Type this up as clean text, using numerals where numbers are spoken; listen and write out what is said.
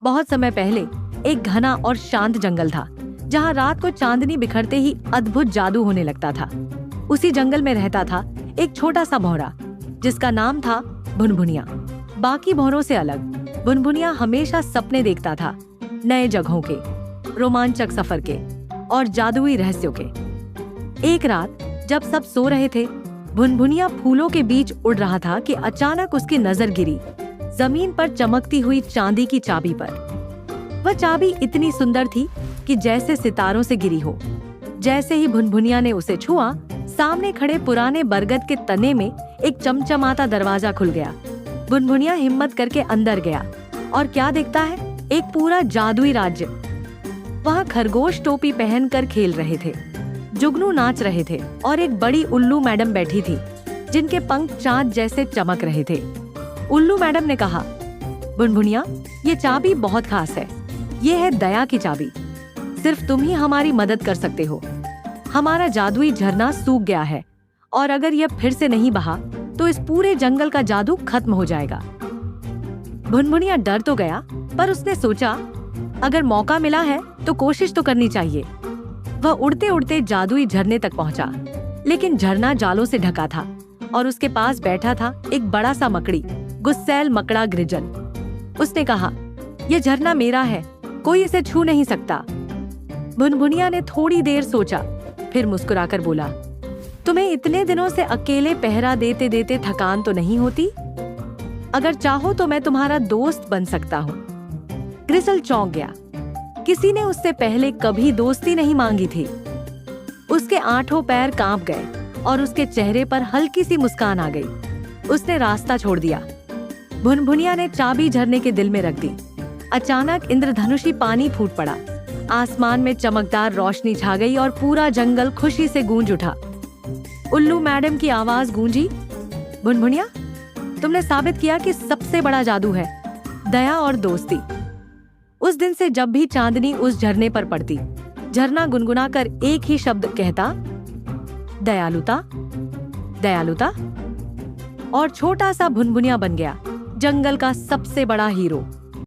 बहुत समय पहले एक घना और शांत जंगल था, जहाँ रात को चांदनी बिखरते ही अद्भुत जादू होने लगता था। उसी जंगल में रहता था एक छोटा सा भौरा, जिसका नाम था भुनभुनिया। बाकी भौरों से अलग भुनभुनिया हमेशा सपने देखता था, नए जगहों के, रोमांचक सफर के और जादुई रहस्यों के। एक रात जब सब सो रहे थे, भुनभुनिया फूलों के बीच उड़ रहा था कि अचानक उसकी नजर गिरी जमीन पर चमकती हुई चांदी की चाबी पर। वह चाबी इतनी सुंदर थी कि जैसे सितारों से गिरी हो। जैसे ही भुनभुनिया ने उसे छुआ, सामने खड़े पुराने बरगद के तने में एक चमचमाता दरवाजा खुल गया। भुनभुनिया हिम्मत करके अंदर गया और क्या देखता है, एक पूरा जादुई राज्य। वहाँ खरगोश टोपी पहनकर खेल रहे थे, जुगनू नाच रहे थे और एक बड़ी उल्लू मैडम बैठी थी, जिनके पंख चांद जैसे चमक रहे थे। उल्लू मैडम ने कहा, भुनभुनिया, ये चाबी बहुत खास है। ये है दया की चाबी। सिर्फ तुम ही हमारी मदद कर सकते हो। हमारा जादुई झरना सूख गया है और अगर यह फिर से नहीं बहा तो इस पूरे जंगल का जादू खत्म हो जाएगा। भुनभुनिया डर तो गया, पर उसने सोचा, अगर मौका मिला है तो कोशिश तो करनी चाहिए। वह उड़ते उड़ते जादुई झरने तक पहुंचा, लेकिन झरना जालों से ढका था और उसके पास बैठा था एक बड़ा सा मकड़ी, गुस्सैल मकड़ा ग्रिजल। उसने कहा, यह झरना मेरा है, कोई इसे छू नहीं सकता। भुनभुनिया ने थोड़ी देर सोचा, फिर मुस्कुराकर बोला, तुम्हें इतने दिनों से अकेले पहरा देते देते थकान तो नहीं होती? अगर चाहो तो मैं तुम्हारा दोस्त बन सकता हूँ। ग्रिजल चौंक गया। किसी ने उससे पहले कभी दोस्ती नहीं मांगी थी। उसके आठों पैर कांप गए और उसके चेहरे पर हल्की सी मुस्कान आ गई। उसने रास्ता छोड़ दिया। भुनभुनिया ने चाबी झरने के दिल में रख दी। अचानक इंद्रधनुषी पानी फूट पड़ा। आसमान में चमकदार रोशनी छा गई और पूरा जंगल खुशी से गूंज उठा। उल्लू मैडम की आवाज गूंजी, भुनभुनिया, तुमने साबित किया कि सबसे बड़ा जादू है दया और दोस्ती। उस दिन से जब भी चांदनी उस झरने पर पड़ती, झरना गुनगुनाकर एक ही शब्द कहता, दयालुता, दयालुता। और छोटा सा भुनभुनिया बन गया जंगल का सबसे बड़ा हीरो।